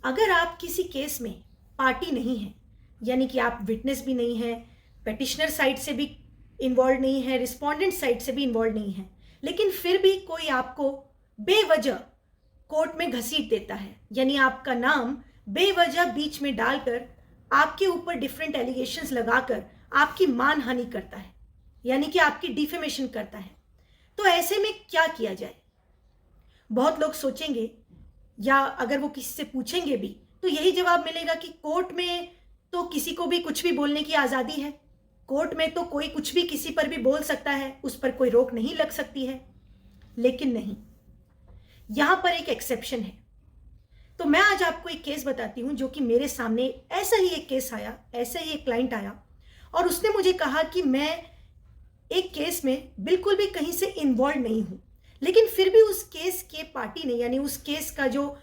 अगर आप किसी केस में पार्टी नहीं हैं, यानी कि आप विटनेस भी नहीं हैं, पेटिशनर साइड से भी इन्वॉल्व नहीं है, रिस्पोंडेंट साइड से भी इन्वॉल्व नहीं है, लेकिन फिर भी कोई आपको बेवजह कोर्ट में घसीट देता है, यानी आपका नाम बेवजह बीच में डालकर आपके ऊपर डिफरेंट एलिगेशंस लगाकर आपकी मानहानि करता है, यानी कि आपकी डिफेमेशन करता है, तो ऐसे में क्या किया जाए? बहुत लोग सोचेंगे, या अगर वो किसी से पूछेंगे भी तो यही जवाब मिलेगा कि कोर्ट में तो किसी को भी कुछ भी बोलने की आज़ादी है, कोर्ट में तो कोई कुछ भी किसी पर भी बोल सकता है, उस पर कोई रोक नहीं लग सकती है। लेकिन नहीं, यहां पर एक एक्सेप्शन है। तो मैं आज आपको एक केस बताती हूं जो कि मेरे सामने ऐसा ही एक केस आया, ऐसा ही एक क्लाइंट आया और उसने मुझे कहा कि मैं एक केस में बिल्कुल भी कहीं से इन्वॉल्व नहीं हूं, लेकिन फिर भी उस केस के पार्टी ने, यानी उस केस का जो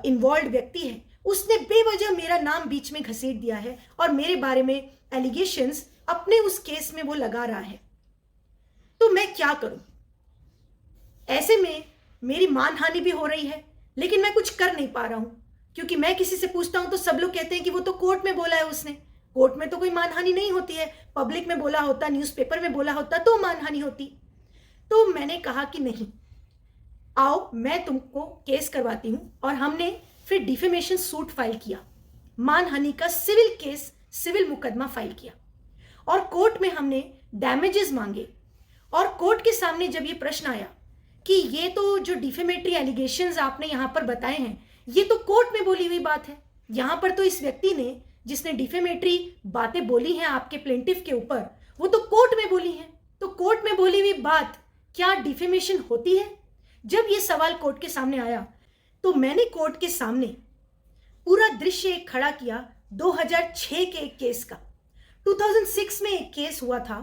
इन्वॉल्व व्यक्ति है, उसने बेवजह मेरा नाम बीच में घसीट दिया है और मेरे बारे में एलिगेशंस अपने उस केस में वो लगा रहा है। तो मैं क्या करूं? ऐसे में मेरी मानहानि भी हो रही है, लेकिन मैं कुछ कर नहीं पा रहा हूं, क्योंकि मैं किसी से पूछता हूं तो सब लोग कहते हैं कि वो तो कोर्ट में बोला है उसने। कोर्ट में तो कोई मानहानि नहीं होती है, पब्लिक में बोला होता, न्यूज़पेपर में बोला होता तो मानहानि होती। तो मैंने कहा कि नहीं, आओ मैं तुमको केस करवाती हूं, और हमने फिर डिफेमेशन सूट फाइल किया, मानहानि का सिविल केस, सिविल मुकदमा फाइल किया और कोर्ट में हमने डैमेजेस मांगे। और कोर्ट के सामने जब ये प्रश्न आया कि ये तो जो डिफेमेटरी एलिगेशंस आपने यहां पर बताए हैं, ये तो कोर्ट में बोली हुई बात है, यहां पर तो इस व्यक्ति ने जिसने डिफेमेटरी बातें बोली हैं आपके प्लेंटिफ के ऊपर, वो तो कोर्ट में बोली हैं, तो कोर्ट में बोली हुई बात क्या डिफेमेशन होती है? जब ये सवाल कोर्ट के सामने आया तो मैंने कोर्ट के सामने पूरा दृश्य एक खड़ा किया 2006 के एक केस का। 2006 में एक केस हुआ था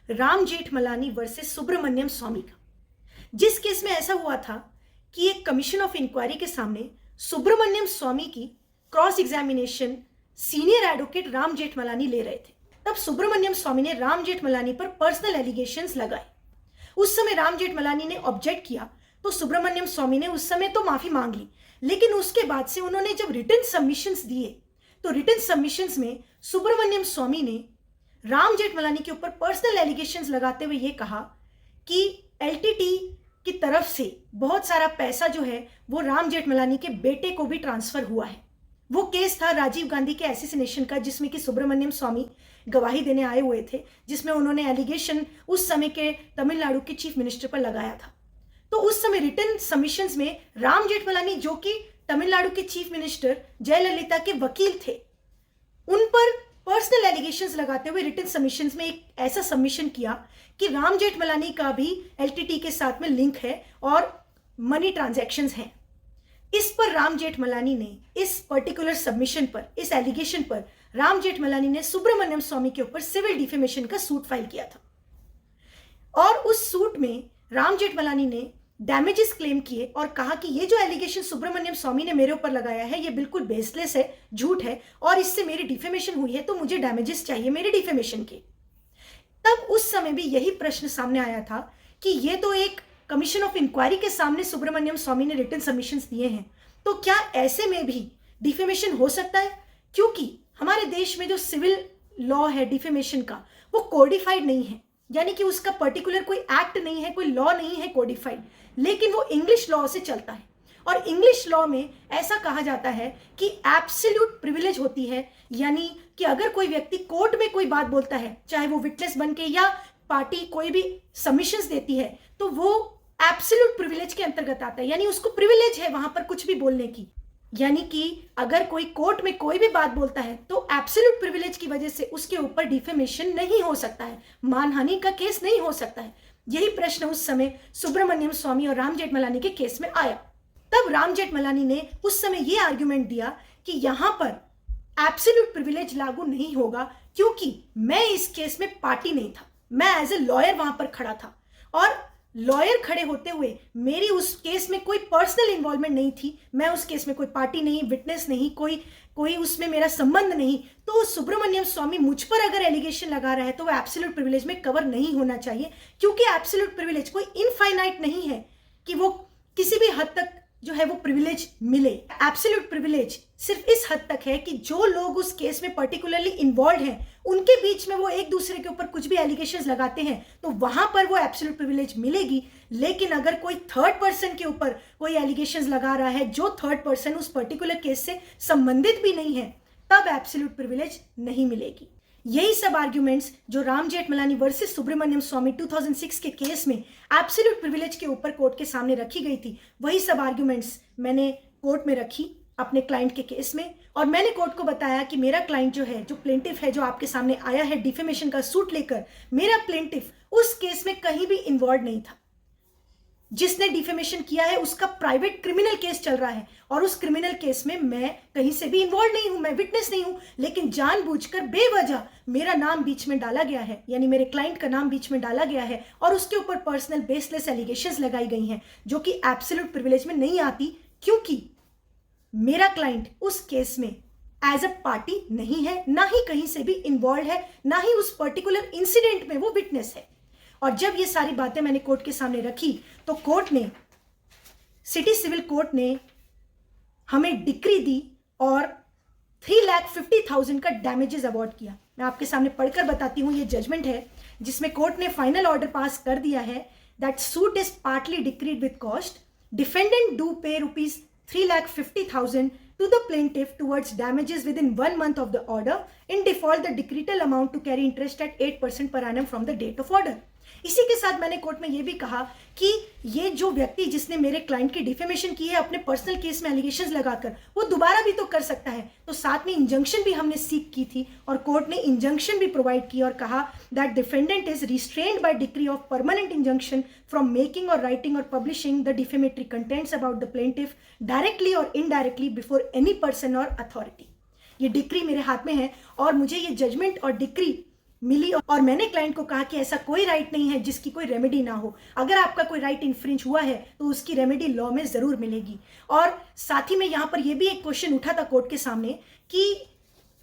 राम जेठमलानी वर्सेस सुब्रमण्यम स्वामी का, जिस केस में ऐसा हुआ था कि एक कमीशन ऑफ इंक्वायरी के सामने सुब्रमण्यम स्वामी की cross examination senior advocate Ram Jethmalani ले रहे थे। तब सुब्रमण्यम स्वामी ने राम जेठमलानी पर पर्सनल एलिगेशंस लगाए। उस समय राम जेठमलानी ने ऑब्जेक्ट किया तो सुब्रमण्यम स्वामी ने उस समय तो माफी मांग ली, लेकिन उसके बाद से उन्होंने जब रिटन सबमिशंस दिए तो रिटन सबमिशंस में सुब्रमण्यम स्वामी ने राम जेठमलानी के ऊपर पर्सनल एलिगेशंस लगाते हुए ये कहा कि एलटीटी की तरफ से बहुत सारा पैसा जो है वो राम जेठमलानी के बेटे को भी ट्रांसफर हुआ है। वो केस था राजीव गांधी के एसेसिनेशन का, जिसमें कि सुब्रमण्यम स्वामी गवाही देने आए हुए थे, जिसमें उन्होंने एलिगेशन उस समय के तमिलनाडु के चीफ मिनिस्टर पर लगाया था। तो उस समय रिटन सबमिशंस में राम जेठमलानी, जो कि तमिलनाडु के चीफ मिनिस्टर जयललिता के वकील थे, उन पर पर्सनल एलिगेशंस लगाते हुए रिटन सबमिशंस में एक ऐसा सबमिशन किया कि राम जेठमलानी का भी एलटीटी के साथ में लिंक है और मनी ट्रांजैक्शंस हैं। इस पर राम जेठमलानी ने, इस पर्टिकुलर सबमिशन पर, इस एलिगेशन पर राम जेठमलानी ने सुब्रमण्यम स्वामी के ऊपर सिविल डिफेमेशन का सूट फाइल किया था। और उस सूट में राम जेठमलानी ने डैमेजेस क्लेम किए और कहा कि ये जो एलिगेशन सुब्रमण्यम स्वामी ने मेरे ऊपर लगाया है ये बिल्कुल बेसलेस है, झूठ है, और इससे मेरी डिफेमेशन हुई है, तो मुझे डैमेजेस चाहिए मेरे डिफेमेशन के। तब उस समय भी यही प्रश्न सामने आया था कि ये तो एक कमीशन ऑफ इंक्वायरी के सामने सुब्रमण्यम स्वामी ने रिटन सबमिशंस दिए हैं, तो क्या ऐसे में भी डिफेमेशन हो सकता है? क्योंकि हमारे देश में जो सिविल लॉ है डिफेमेशन का, वो कोडिफाइड नहीं है, यानी कि उसका पर्टिकुलर कोई एक्ट नहीं है, कोई लॉ नहीं है कोडिफाइड, लेकिन वो इंग्लिश लॉ से चलता है। और इंग्लिश लॉ में ऐसा कहा जाता है कि एब्सोल्यूट प्रिविलेज होती है, यानी कि अगर कोई व्यक्ति कोर्ट में कोई बात बोलता है, चाहे वो विटनेस बन के या पार्टी कोई भी सबमिशंस देती है, तो वो एब्सोल्यूट प्रिविलेज के अंतर्गत आता है, यानी उसको प्रिविलेज है वहां पर कुछ भी बोलने की। यानी कि अगर कोई कोर्ट में कोई भी बात बोलता है तो एब्सोल्यूट प्रिविलेज की वजह से उसके ऊपर डिफेमेशन नहीं हो सकता है, मानहानि का केस नहीं हो सकता है। यही प्रश्न उस समय सुब्रमण्यम स्वामी और राम जेठमलानी के केस में आया। तब राम जेठमलानी ने उस समय ये आर्गुमेंट दिया कि यहां पर एब्सोल्यूट प्रिविलेज लागू नहीं होगा, क्योंकि मैं इस केस में पार्टी नहीं था, मैं एज ए लॉयर वहां पर खड़ा था, और लॉयर खड़े होते हुए मेरी उस केस में कोई पर्सनल इन्वॉल्वमेंट नहीं थी, मैं उस केस में कोई पार्टी नहीं, विटनेस नहीं, कोई उसमें मेरा संबंध नहीं। तो सुब्रमण्यम स्वामी मुझ पर अगर एलिगेशन लगा रहा है तो वो एब्सोल्यूट प्रिविलेज में कवर नहीं होना चाहिए, क्योंकि एब्सोल्यूट प्रिविलेज कोई इनफाइनाइट नहीं है कि वो किसी भी हद तक जो है वो प्रिविलेज मिले। एब्सोल्यूट प्रिविलेज सिर्फ इस हद तक है कि जो लोग उस केस में पर्टिकुलरली इन्वॉल्व हैं उनके बीच में वो एक दूसरे के ऊपर कुछ भी एलिगेशंस लगाते हैं तो वहां पर वो एब्सोल्यूट प्रिविलेज मिलेगी। लेकिन अगर कोई थर्ड पर्सन के ऊपर कोई एलिगेशंस लगा रहा है जो थर्ड पर्सन उस पर्टिकुलर केस से संबंधित भी नहीं है, तब एब्सोल्यूट प्रिविलेज नहीं मिलेगी। यही सब आर्ग्यूमेंट्स जो राम जेठमलानी वर्सेस सुब्रमण्यम स्वामी 2006 के केस में एब्सोल्यूट प्रिविलेज के ऊपर कोर्ट के सामने रखी गई थी, वही सब आर्ग्यूमेंट्स मैंने कोर्ट में रखी अपने क्लाइंट के केस में। और मैंने कोर्ट को बताया कि मेरा क्लाइंट जो है, जो प्लेंटिफ है, जो आपके सामने आया है डिफेमेशन का सूट लेकर, मेरा प्लेंटिफ उस केस में कहीं भी इन्वॉल्व नहीं था। जिसने डिफेमेशन किया है उसका प्राइवेट क्रिमिनल केस चल रहा है और उस क्रिमिनल केस में मैं कहीं से भी इन्वॉल्व नहीं हूं, मैं विटनेस नहीं हूं, लेकिन जानबूझकर बेवजह मेरा नाम बीच में डाला गया है, यानी मेरे क्लाइंट का नाम बीच में डाला गया है और उसके ऊपर पर्सनल बेसलेस एलिगेशंस लगाई गई हैं जो कि एब्सोल्यूट प्रिविलेज में नहीं आती, क्योंकि मेरा क्लाइंट उस केस में एज अ पार्टी नहीं है, ना ही कहीं से भी इन्वॉल्व है, ना ही उस पर्टिकुलर इंसिडेंट में वो विटनेस है। और जब ये सारी बातें मैंने कोर्ट के सामने रखी तो कोर्ट ने, सिटी सिविल कोर्ट ने हमें डिक्री दी और 3,50,000 का डैमेजेस अवार्ड किया। मैं आपके सामने पढ़कर बताती हूँ, ये जजमेंट है जिसमें कोर्ट ने फाइनल ऑर्डर पास कर दिया है that suit is partly decreed with cost, defendant do पे ₹3,50,000 to the plaintiff towards damages within 1 month of the order. In default, the decretal amount to carry interest at 8% per annum from the date of order. इसी के साथ मैंने court में ये भी कहा कि ये जो व्यक्ति जिसने मेरे क्लाइंट की डिफेमेशन की है अपने पर्सनल केस में एलिगेशंस लगाकर, वो दोबारा भी तो कर सकता है। तो साथ में इंजंक्शन भी हमने सीख की थी और कोर्ट ने इंजंक्शन भी प्रोवाइड की और कहा that defendant is restrained by decree of permanent injunction from making or writing or publishing the defamatory contents about the plaintiff directly or indirectly before any person or authority. ये decree मेरे हाथ में है और मुझे ये जजमेंट और decree मिली और मैंने क्लाइंट को कहा कि ऐसा कोई राइट नहीं है जिसकी कोई रेमेडी ना हो। अगर आपका कोई राइट इन्फ्रिंज हुआ है तो उसकी रेमेडी लॉ में जरूर मिलेगी। और साथ ही में यहाँ पर यह भी एक क्वेश्चन उठा था कोर्ट के सामने कि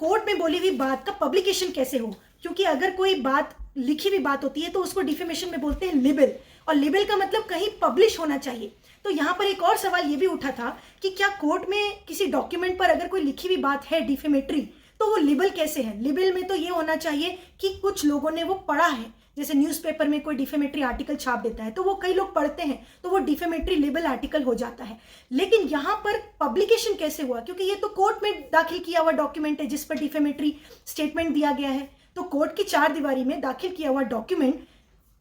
कोर्ट में बोली हुई बात का पब्लिकेशन कैसे हो, क्योंकि अगर कोई बात लिखी हुई बात होती है तो उसको डिफेमेशन में बोलते हैं लिबल, और लिबल का मतलब कहीं पब्लिश होना चाहिए। तो यहाँ पर एक और सवाल ये भी उठा था कि क्या कोर्ट में किसी डॉक्यूमेंट पर अगर कोई लिखी हुई बात है डिफेमेटरी तो वो लिबल कैसे है। लिबल में तो ये होना चाहिए कि कुछ लोगों ने वो पढ़ा है, जैसे न्यूज़पेपर में कोई डिफेमेटरी आर्टिकल छाप देता है तो वो कई लोग पढ़ते हैं तो वो डिफेमेटरी लिबल आर्टिकल हो जाता है। लेकिन यहाँ पर पब्लिकेशन कैसे हुआ, क्योंकि ये तो कोर्ट में दाखिल किया हुआ डॉक्यूमेंट है जिस पर डिफेमेटरी स्टेटमेंट दिया गया है, तो कोर्ट की 4 दीवारी में दाखिल किया हुआ डॉक्यूमेंट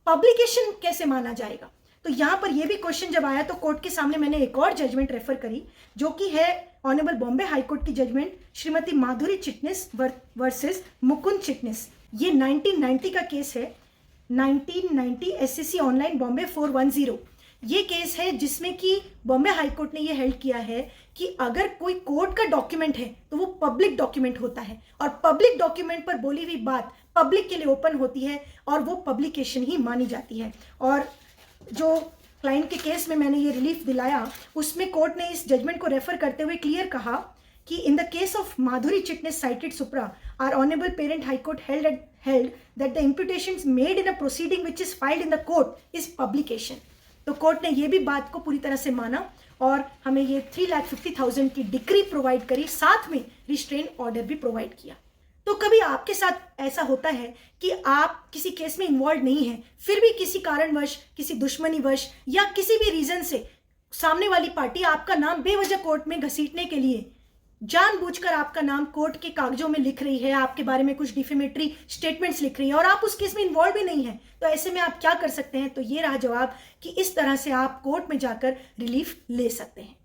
पब्लिकेशन कैसे माना जाएगा। तो यहाँ पर यह भी क्वेश्चन जब आया तो कोर्ट के सामने मैंने एक और जजमेंट रेफर करी जो कि है ऑनरेबल बॉम्बे हाई कोर्ट की जजमेंट श्रीमती माधुरी चिटनिस वर्सेस मुकुंद चिटनिस। ये 1990 का केस है, 1990 SCC ऑनलाइन बॉम्बे 410। ये केस है जिसमें कि बॉम्बे हाई कोर्ट ने ये हेल्ड किया है कि अगर कोई कोर्ट का डॉक्यूमेंट है तो वो पब्लिक डॉक्यूमेंट होता है और पब्लिक डॉक्यूमेंट पर बोली हुई बात पब्लिक के लिए ओपन होती है और वो पब्लिकेशन ही मानी जाती है। और जो क्लाइंट के केस में मैंने ये रिलीफ दिलाया उसमें कोर्ट ने इस जजमेंट को रेफर करते हुए क्लियर कहा कि in the case of Madhuri Chitnis cited supra are honourable parent high court held that the imputations made in a proceeding which is filed in the court is publication. तो court ने ये भी बात को पूरी तरह से माना और हमें ये 3,50,000 की डिक्री प्रोवाइड करी, साथ में रिस्ट्रेन ऑर्डर भी प्रोवाइड किया। तो कभी आपके साथ ऐसा होता है कि आप किसी केस में इन्वॉल्व नहीं हैं, फिर भी किसी कारणवश, किसी दुश्मनीवश या किसी भी रीजन से सामने वाली पार्टी आपका नाम बेवजह कोर्ट में घसीटने के लिए जानबूझकर आपका नाम कोर्ट के कागजों में लिख रही है, आपके बारे में कुछ डिफेमेटरी स्टेटमेंट्स लिख रही है और आप उस केस में इन्वॉल्व भी नहीं है, तो ऐसे में आप क्या कर सकते हैं। तो ये रहा जवाब कि इस तरह से आप कोर्ट में जाकर रिलीफ ले सकते हैं।